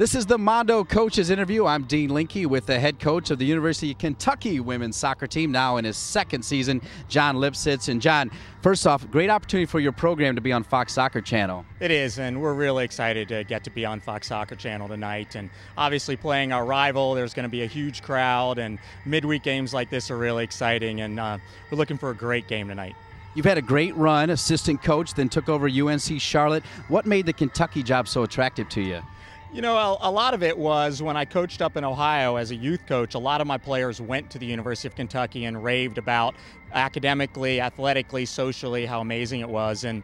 This is the Mondo Coaches Interview. I'm Dean Linke with the head coach of the University of Kentucky women's soccer team, now in his second season, Jon Lipsitz. And Jon, first off, great opportunity for your program to be on Fox Soccer Channel. It is, and we're really excited to get to be on Fox Soccer Channel tonight. And obviously playing our rival, there's going to be a huge crowd, and midweek games like this are really exciting, and we're looking for a great game tonight. You've had a great run, assistant coach, then took over UNC Charlotte. What made the Kentucky job so attractive to you? You know, a lot of it was when I coached up in Ohio as a youth coach, a lot of my players went to the University of Kentucky and raved about academically, athletically, socially, how amazing it was. And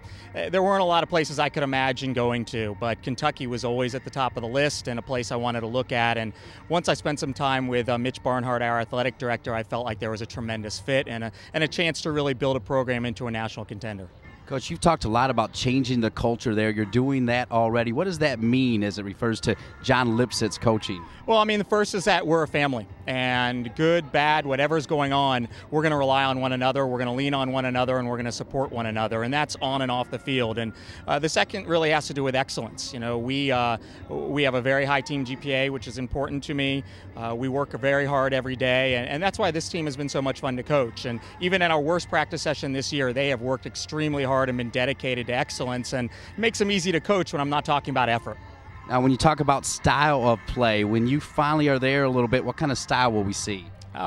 there weren't a lot of places I could imagine going to, but Kentucky was always at the top of the list and a place I wanted to look at. And once I spent some time with Mitch Barnhart, our athletic director, I felt like there was a tremendous fit and a chance to really build a program into a national contender. Coach, you've talked a lot about changing the culture there. You're doing that already. What does that mean as it refers to Jon Lipsitz coaching? Well, I mean, the first is that we're a family, and good, bad, whatever's going on, we're going to rely on one another, we're going to lean on one another, and we're going to support one another, and that's on and off the field. And the second really has to do with excellence. You know, we have a very high team GPA, which is important to me. We work very hard every day, and that's why this team has been so much fun to coach. And even in our worst practice session this year, they have worked extremely hard and been dedicated to excellence, and it makes them easy to coach when I'm not talking about effort. Now, when you talk about style of play, when you finally are there a little bit, what kind of style will we see?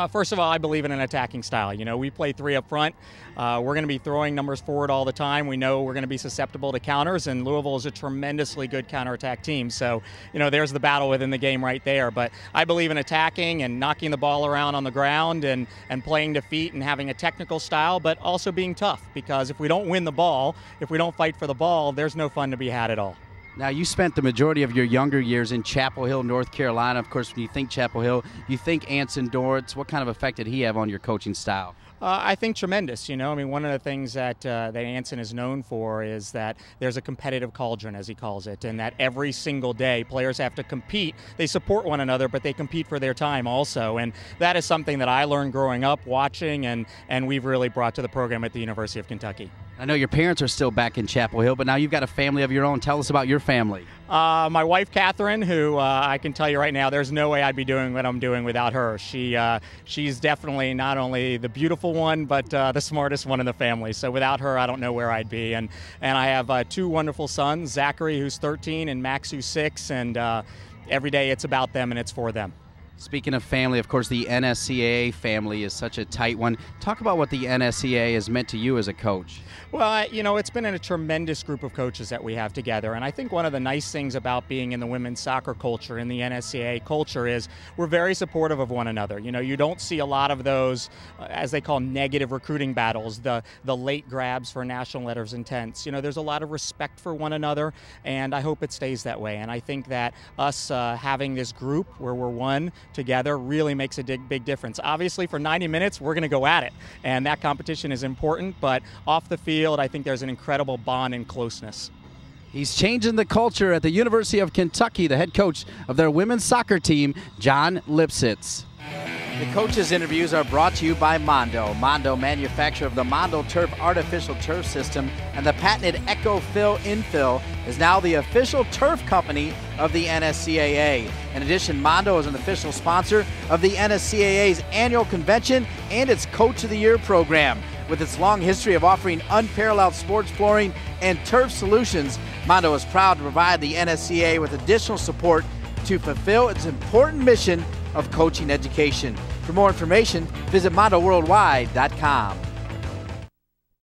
First of all, I believe in an attacking style. You know, we play three up front. We're going to be throwing numbers forward all the time. We know we're going to be susceptible to counters, and Louisville is a tremendously good counterattack team. So, you know, there's the battle within the game right there. But I believe in attacking and knocking the ball around on the ground and playing to feet and having a technical style, but also being tough. Because if we don't win the ball, if we don't fight for the ball, there's no fun to be had at all. Now, you spent the majority of your younger years in Chapel Hill, North Carolina. Of course, when you think Chapel Hill, you think Anson Dorrance. What kind of effect did he have on your coaching style? I think tremendous. You know, I mean, one of the things that Anson is known for is that there's a competitive cauldron, as he calls it, and that every single day players have to compete. They support one another, but they compete for their time also. And that is something that I learned growing up, watching, and we've really brought to the program at the University of Kentucky. I know your parents are still back in Chapel Hill, but now you've got a family of your own. Tell us about your family. My wife, Catherine, who I can tell you right now, there's no way I'd be doing what I'm doing without her. She's definitely not only the beautiful one, but the smartest one in the family. So without her, I don't know where I'd be. And I have two wonderful sons, Zachary, who's 13, and Max, who's 6. And every day it's about them and it's for them. Speaking of family, of course, the NSCAA family is such a tight one. Talk about what the NSCAA has meant to you as a coach. Well, you know, it's been a tremendous group of coaches that we have together, and I think one of the nice things about being in the women's soccer culture, in the NSCAA culture, is we're very supportive of one another. You know, you don't see a lot of those, as they call negative recruiting battles, the late grabs for national letters of intent. You know, there's a lot of respect for one another, and I hope it stays that way. And I think that us having this group where we're one together really makes a big difference. Obviously, for 90 minutes, we're going to go at it, and that competition is important, but off the field, I think there's an incredible bond and closeness. He's changing the culture at the University of Kentucky, the head coach of their women's soccer team, Jon Lipsitz. The coaches' interviews are brought to you by Mondo. Mondo, manufacturer of the Mondo Turf artificial turf system and the patented Eco-Fill Infill, is now the official turf company of the NSCAA. In addition, Mondo is an official sponsor of the NSCAA's annual convention and its Coach of the Year program. With its long history of offering unparalleled sports flooring and turf solutions, Mondo is proud to provide the NSCAA with additional support to fulfill its important mission of coaching education. For more information, visit MondoWorldwide.com.